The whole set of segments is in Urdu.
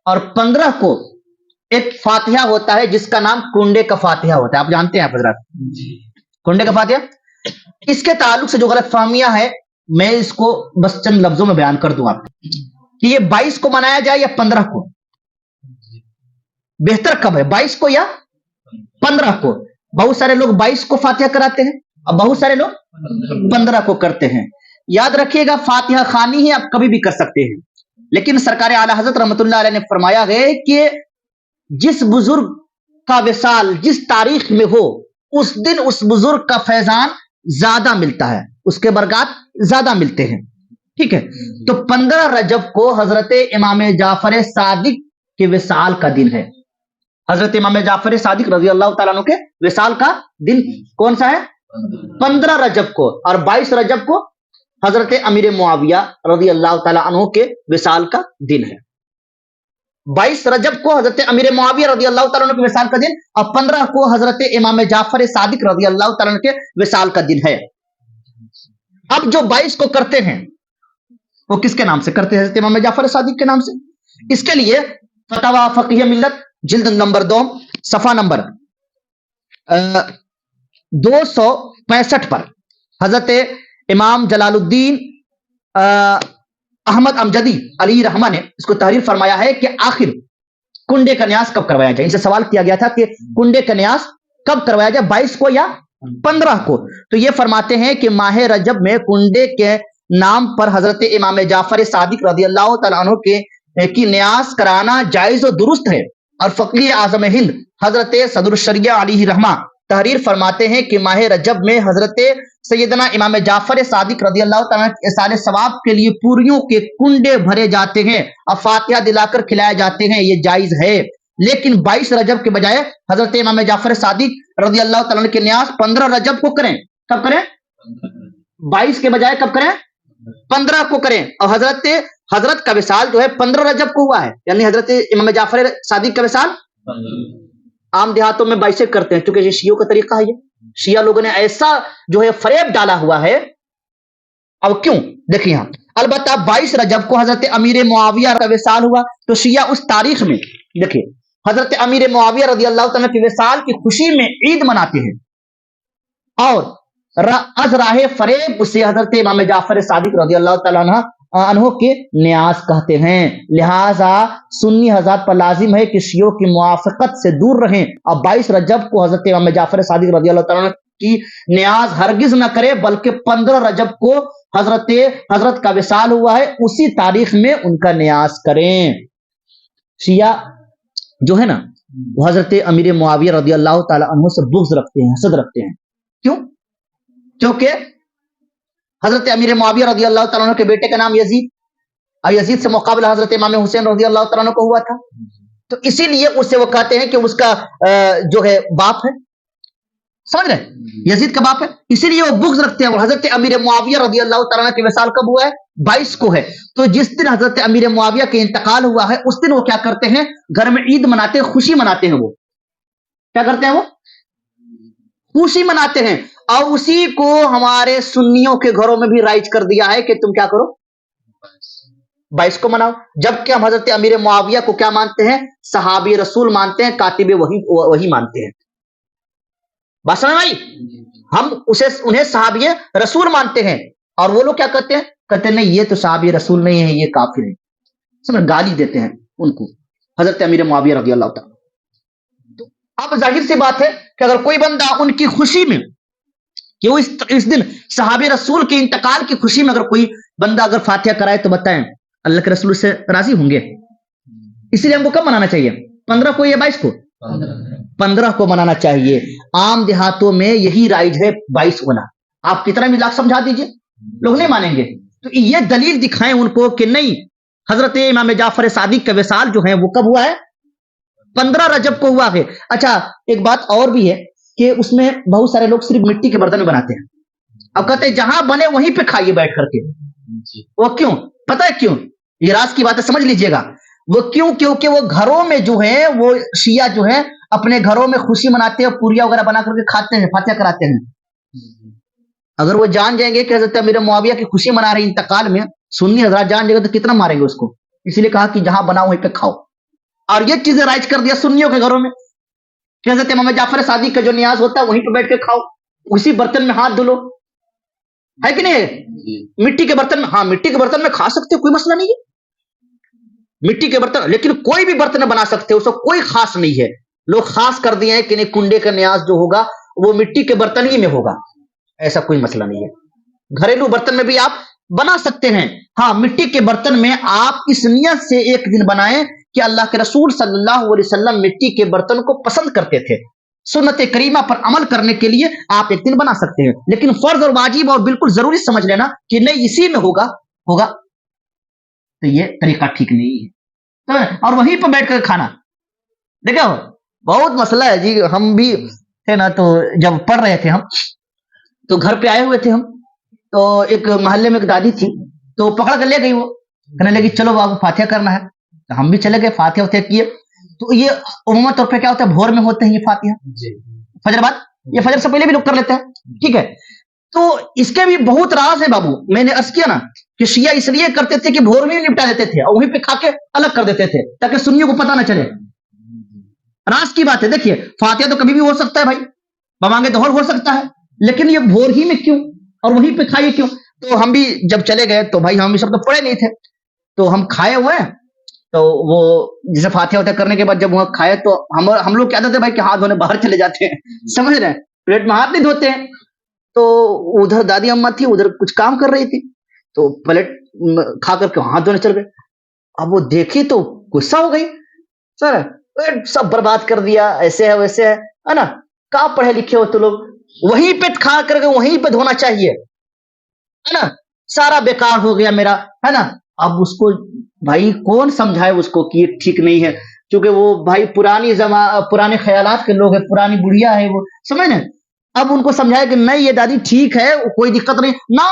اور 15 کو ایک فاتحہ ہوتا ہے جس کا نام کنڈے کا فاتحہ ہوتا ہے. آپ جانتے ہیں حضرات کنڈے کا فاتحہ. اس کے تعلق سے جو غلط فہمیاں ہیں میں اس کو بس چند لفظوں میں بیان کر دوں آپ کہ یہ 22 کو منایا جائے یا 15 کو. بہتر کب ہے, 22 کو یا 15 کو. بہت سارے لوگ 22 کو فاتحہ کراتے ہیں اور بہت سارے لوگ 15 کو کرتے ہیں. یاد رکھیے گا فاتحہ خوانی ہی آپ کبھی بھی کر سکتے ہیں, لیکن سرکار اعلی حضرت رحمت اللہ علیہ نے فرمایا ہے کہ جس بزرگ کا وصال جس تاریخ میں ہو اس دن اس بزرگ کا فیضان زیادہ ملتا ہے, اس کے برکات زیادہ ملتے ہیں. ٹھیک ہے, تو 15 رجب کو حضرت امام جعفر صادق کے وصال کا دن ہے. حضرت امام جعفر صادق رضی اللہ تعالیٰ عنہ کے وصال کا دن کون سا ہے؟ 15 رجب کو. اور 22 رجب کو حضرت امیر معاویہ رضی اللہ تعالیٰ عنہ کے وصال کا دن ہے. 22 رجب کو حضرت امیر معاویہ رضی اللہ تعالیٰ عنہ کے وصال کا دن, اور 15 کو حضرت امام جعفر صادق رضی اللہ تعالیٰ عنہ کے وصال کا دن ہے. اب جو 22 کو کرتے ہیں وہ کس کے نام سے کرتے ہیں؟ حضرت امام جعفر صادق کے نام سے. اس کے لیے فتاوی فقیہ ملت جلد نمبر 2 صفحہ نمبر 265 پر حضرت امام جلال الدین احمد امجدی علی رحمہ نے اس کو تحریر فرمایا ہے کہ آخر کنڈے کا نیاز کب کروایا جائے. ان سے سوال کیا گیا تھا کہ کنڈے کا نیاز کب کروایا جائے, 22 کو یا 15 کو. تو یہ فرماتے ہیں کہ ماہ رجب میں کنڈے کے نام پر حضرت امام جعفر صادق رضی اللہ تعالیٰ عنہ کی نیاز کرانا جائز و درست ہے. اور فقیہ اعظم ہند حضرت صدر الشریعہ علیہ رحمہ تحریر فرماتے ہیں کہ ماہ رجب میں حضرت سیدنا امام جعفر صادق رضی اللہ تعالیٰ عنہ احسان ثواب کے لیے پوریوں کے کنڈے بھرے جاتے ہیں اور فاتحہ دلا کر کھلائے جاتے ہیں, یہ جائز ہے. لیکن 22 رجب کے بجائے حضرت امام جعفر صادق رضی اللہ تعالیٰ عنہ کی نیاز 15 رجب کو کریں. کب کریں؟ 22 کے بجائے کب کریں؟ 15 کو کریں. اور حضرت کا وصال جو ہے 15 رجب کو ہوا ہے, یعنی حضرت امام جعفر صادق کا وصال عام دیہاتوں میں 22 کرتے ہیں, چونکہ یہ شیعوں کا طریقہ ہے. یہ شیعہ لوگوں نے ایسا جو ہے فریب ڈالا ہوا ہے. اب کیوں دیکھیں یہاں, البتہ 22 رجب کو حضرت امیر معاویہ کا وصال ہوا تو شیعہ اس تاریخ میں دیکھیں حضرت امیر معاویہ رضی اللہ تعالیٰ کے وصال کی خوشی میں عید مناتے ہیں, اور از راہ فریب اسے حضرت امام جعفر صادق رضی اللہ تعالیٰ عنہ کے نیاز کہتے ہیں. لہذا سنی حضرات پر لازم ہے کہ شیعوں کی موافقت سے دور رہیں اور 22 رجب کو حضرت امام جعفر صادق رضی اللہ تعالیٰ عنہ کی نیاز ہرگز نہ کرے, بلکہ 15 رجب کو حضرت کا وصال ہوا ہے اسی تاریخ میں ان کا نیاز کریں. شیعہ جو ہے نا وہ حضرت امیر معاویہ رضی اللہ تعالیٰ عنہ سے بغض رکھتے ہیں, حسد رکھتے ہیں. کیوں؟ کیونکہ حضرت امیر معاویہ رضی اللہ تعالیٰ عنہ کے بیٹے کا نام یزید, اور یزید سے مقابلہ حضرت امام حسین رضی اللہ تعالیٰ عنہ کو ہوا تھا, تو اسی لیے اسے وہ کہتے ہیں کہ اس کا جو ہے باپ ہے, سمجھ رہے, یزید کا باپ ہے, اسی لیے وہ بغض رکھتے ہیں. اور حضرت امیر معاویہ رضی اللہ تعالیٰ عنہ کے وصال کب ہوا ہے؟ 22 کو ہے. تو جس دن حضرت امیر معاویہ کے انتقال ہوا ہے اس دن وہ کیا کرتے ہیں؟ گھر میں عید مناتے ہیں, خوشی مناتے ہیں. وہ کیا کرتے ہیں؟ وہ خوشی مناتے ہیں. اور اسی کو ہمارے سنیوں کے گھروں میں بھی رائج کر دیا ہے کہ تم کیا کرو 22 کو مناؤ, جبکہ ہم حضرت امیر معاویہ کو کیا مانتے ہیں؟ صحابی رسول مانتے ہیں, کاتب وحی مانتے ہیں. بات سمجھ آئی؟ ہم انہیں صحابی رسول مانتے ہیں, اور وہ لوگ کیا کرتے ہیں؟ کہتے ہیں نہیں یہ تو صحابی رسول نہیں ہے, یہ کافر ہے. سمجھ, گالی دیتے ہیں ان کو, حضرت امیر معاویہ رضی اللہ تعالیٰ. تو اب ظاہر سی بات ہے کہ اگر کوئی بندہ ان کی خوشی میں کہ وہ اس دن صحابی رسول کے انتقال کی خوشی میں اگر کوئی بندہ اگر فاتحہ کرائے تو بتائیں اللہ کے رسول سے راضی ہوں گے؟ اسی لیے ہم کو کب منانا چاہیے؟ 15 کو یا 22 کو؟ 15 کو منانا چاہیے. عام دیہاتوں میں یہی رائج ہے 22 ہونا. آپ کتنا بھی لاکھ سمجھا دیجئے لوگ نہیں مانیں گے. تو یہ دلیل دکھائیں ان کو کہ نہیں حضرت امام جعفر صادق کا وصال جو ہے وہ کب ہوا ہے؟ 15 رجب کو ہوا ہے. اچھا ایک بات اور بھی ہے کہ اس میں بہت سارے لوگ صرف مٹی کے برتن میں بناتے ہیں. اب کہتے ہیں جہاں بنے وہیں پہ کھائیے بیٹھ کر کے. وہ کیوں؟ پتہ ہے کیوں؟ یہ راز کی بات ہے, سمجھ لیجئے گا. وہ کیوں؟ کیونکہ وہ گھروں میں جو ہے وہ شیعہ جو ہے اپنے گھروں میں خوشی مناتے ہیں, پوریا وغیرہ بنا کر کے کھاتے ہیں, فاتحہ کراتے ہیں. اگر وہ جان جائیں گے کہ حضرت امیر معاویہ کی خوشی منا رہے انتقال میں, سنی حضرات جان جائیں گے تو کتنا ماریں گے اس کو. اسی لیے کہا کہ جہاں بنا وہیں پہ کھاؤ. اور یہ چیزیں رائج کر دیا سنیوں کے گھروں میں کہ حضرت امام جعفر صادق کا جو نیاز ہوتا ہے وہیں پہ بیٹھ کے کھاؤ، اسی برتن میں ہاتھ دھلو، ہے کہ نہیں؟ مٹی کے برتن میں، ہاں مٹی کے برتن میں کھا سکتے ہو، کوئی مسئلہ نہیں ہے، مٹی کے برتن، لیکن کوئی بھی برتن بنا سکتے ہو، اس کو کوئی خاص نہیں ہے۔ لوگ خاص کر دیے ہیں کہ نہیں کنڈے کا نیاز جو ہوگا وہ مٹی کے برتن ہی میں ہوگا، ایسا کوئی مسئلہ نہیں ہے۔ گھریلو برتن میں بھی آپ بنا سکتے ہیں، ہاں مٹی کے برتن میں آپ اس نیت سے ایک دن بنائیں کہ اللہ کے رسول صلی اللہ علیہ وسلم مٹی کے برتن کو پسند کرتے تھے، سنت کریمہ پر عمل کرنے کے لیے آپ ایک دن بنا سکتے ہیں، لیکن فرض اور واجب اور بالکل ضروری سمجھ لینا کہ نہیں اسی میں ہوگا تو یہ طریقہ ٹھیک نہیں ہے۔ اور وہیں پہ بیٹھ کر کھانا، دیکھو بہت مسئلہ ہے جی، ہم بھی تھے نا، تو جب پڑھ رہے تھے ہم تو گھر پہ آئے ہوئے تھے ہم، تو ایک محلے میں ایک دادی تھی، تو پکڑ کر لے گئی، وہ کہنے لگی چلو بابو فاتحہ کرنا ہے، تو ہم بھی چلے گئے، فاتحہ واتحہ کیے۔ تو یہ عموماً طور پہ کیا ہوتا ہے بھور میں ہوتے ہیں یہ فاتحہ، فجر بعد، یہ فجر سے پہلے بھی لوگ کر لیتے ہیں، ٹھیک ہے۔ تو اس کے بھی بہت راز ہے بابو، میں نے عرض کیا نا کہ شیعہ اس لیے کرتے تھے کہ بھور میں نپٹا دیتے تھے اور وہیں پہ کھا کے الگ کر دیتے تھے تاکہ سنیوں کو پتہ نہ چلے۔ راز کی بات ہے، دیکھیے فاتحہ تو کبھی بھی ہو سکتا ہے بھائی، بمانگے دوہر ہو سکتا ہے، لیکن یہ بھور ہی میں کیوں اور وہیں پہ کھائیے کیوں؟ تو ہم بھی جب چلے گئے تو بھائی ہم بھی سب تو پڑے نہیں تھے، تو ہم کھائے ہوئے ہیں، تو وہ جیسے فاتحہ واتحہ کرنے کے بعد جب وہ کھائے تو ہم لوگ کیا کہتے ہیں بھائی کہ ہاتھ دھونے باہر چلے جاتے ہیں، سمجھ رہے ہیں، پلیٹ میں ہاتھ نہیں دھوتے ہیں۔ تو ادھر دادی اماں تھی، ادھر کچھ کام کر رہی تھی، تو پلیٹ کھا کر کے ہاتھ دھونے چل گئے۔ اب وہ دیکھی تو غصہ ہو گئی، سر سب برباد کر دیا، ایسے ہے ویسے ہے نا، کہاں پڑھے لکھے ہو تو لوگ، وہیں پہ کھا کر کے وہیں پہ دھونا چاہیے، ہے نا، سارا بیکار ہو گیا میرا، ہے نا۔ اب اس کو بھائی کون سمجھائے اس کو کہ یہ ٹھیک نہیں ہے، کیونکہ وہ بھائی پرانے خیالات کے لوگ ہیں، پرانی بڑھیا ہے وہ، سمجھ نا۔ اب ان کو سمجھائے کہ نہیں یہ دادی ٹھیک ہے، کوئی دقت نہیں نہ،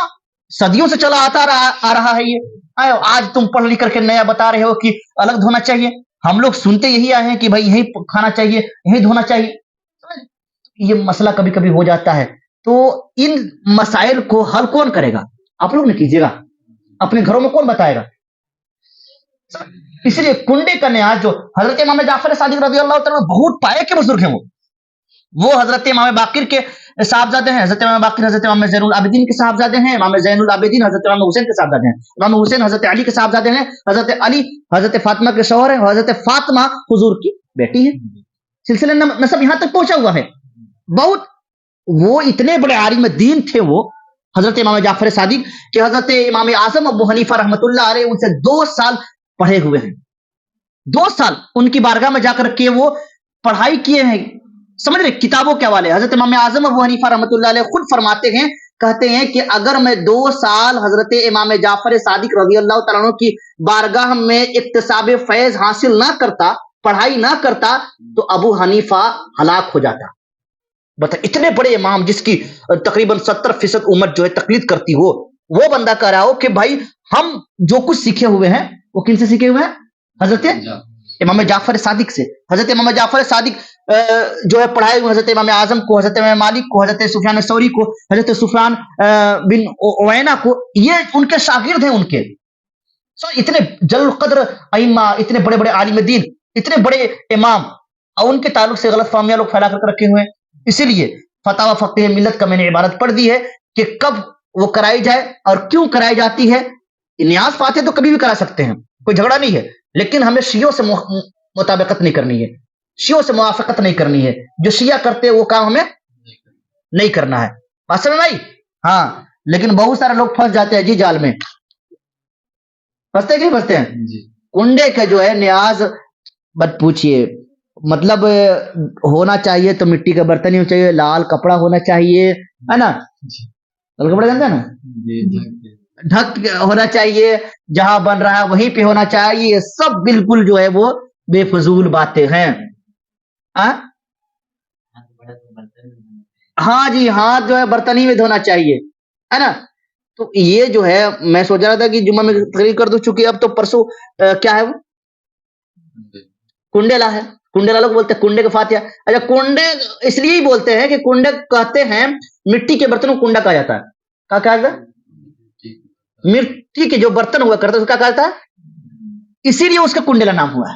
صدیوں سے چلا آ رہا ہے یہ، آج تم پڑھ لکھ کر کے نیا بتا رہے ہو کہ الگ دھونا چاہیے۔ ہم لوگ سنتے یہی آئے ہیں کہ بھائی یہیں کھانا چاہیے، یہیں دھونا چاہیے، یہ مسئلہ کبھی کبھی ہو جاتا ہے۔ تو ان مسائل کو حل کون کرے گا؟ آپ لوگ نے کیجیے گا، اپنے گھروں میں کون بتائے گا؟ اس لیے کنڈے کا نیاز جو حضرت امام جعفر صادق رضی اللہ تعالیٰ بہت پائے کے بزرگ ہیں، وہ حضرت امام باقر کے صاحبزادے ہیں، حضرت امام باقر حضرت امام زین العابدین کے صاحبزادے ہیں، امام زین العابدین حضرت امام حسین کے صاحبزادے ہیں، امام حسین حضرت علی کے صاحبزادے ہیں، حضرت علی حضرت فاطمہ کے شوہر ہیں، حضرت فاطمہ حضور کی بیٹی ہے، سلسلہ نسب یہاں تک پہنچا ہوا ہے بہت۔ وہ اتنے بڑے عالم دین تھے وہ حضرت امام جعفر صادق کہ حضرت امام اعظم ابو حنیفہ رحمۃ اللہ علیہ ان سے 2 سال پڑھے ہوئے ہیں، 2 سال ان کی بارگاہ میں جا کر کے وہ پڑھائی کیے ہیں، سمجھ رہے، کتابوں کے حوالے۔ حضرت امام اعظم ابو حنیفہ رحمۃ اللہ علیہ خود فرماتے ہیں، کہتے ہیں کہ اگر میں 2 سال حضرت امام جعفر صادق رضی اللہ تعالیٰ عنہ کی بارگاہ میں اکتساب فیض حاصل نہ کرتا، پڑھائی نہ کرتا، تو ابو حنیفہ ہلاک ہو جاتا۔ بتا اتنے بڑے امام جس کی تقریباً 70% امت جو ہے تقلید کرتی ہو، وہ بندہ کہہ رہا ہو کہ بھائی ہم جو کچھ سیکھے ہوئے ہیں وہ کن سے سیکھے ہوئے ہیں؟ حضرت امام جعفر صادق سے۔ حضرت امام جعفر صادق جو ہے پڑھائے ہوئے حضرت امام اعظم کو، حضرت امام مالک کو، حضرت سفیان ثوری کو، حضرت سفیان بن عوینہ کو، یہ ان کے شاگرد ہیں ان کے۔ اتنے جل قدر ائمہ، اتنے بڑے بڑے عالم دین، اتنے بڑے امام، اور ان کے تعلق سے غلط فہمیاں لوگ پھیلا کر رکھے ہوئے ہیں۔ اسی لیے فتاوی فقہ ملت کا میں نے عبارت پڑھ دی ہے کہ کب وہ کرائی جائے اور کیوں کرائی جاتی ہے۔ نیاز فاتحہ تو کبھی بھی کرا سکتے ہیں، کوئی جھگڑا نہیں ہے، لیکن ہمیں شیعوں سے مطابقت نہیں کرنی ہے، شیعوں سے موافقت نہیں کرنی ہے، جو شیعہ کرتے ہیں وہ کام ہمیں نہیں کرنا ہے، بات سمجھ میں آئی؟ ہاں، لیکن بہت سارے لوگ پھنس جاتے ہیں جی جال میں، پھنستے کہ نہیں پھنستے ہیں؟ کنڈے کا جو ہے نیاز مت پوچھیے، مطلب ہونا چاہیے تو مٹی کا برتن ہی ہونا چاہیے، لال کپڑا ہونا چاہیے، ہے نا، لال کپڑا جانتے ہیں نا، ڈھک ہونا چاہیے، جہاں بن رہا ہے وہیں پہ ہونا چاہیے، یہ سب بالکل جو ہے وہ بے فضول باتیں ہیں۔ ہاں جی، ہاتھ جو ہے برتن ہی میں دھونا چاہیے، ہے نا۔ تو یہ جو ہے میں سوچ رہا تھا کہ جمعہ میں تقریر کر دوں، چونکہ اب تو پرسوں کیا ہے وہ کنڈیلا ہے، کنڈیلا لوگ بولتے ہیں کنڈے کا فاتحہ۔ اچھا، کنڈے اس لیے ہی بولتے ہیں کہ کنڈے کہتے ہیں مٹی کے برتنوں کو کنڈا کہا جاتا ہے، کیا جاتا ہے؟ مٹی کے جو برتن ہوا کرتا ہے اس کا کہا جاتا ہے، اسی لیے اس کا کنڈیلا نام ہوا ہے۔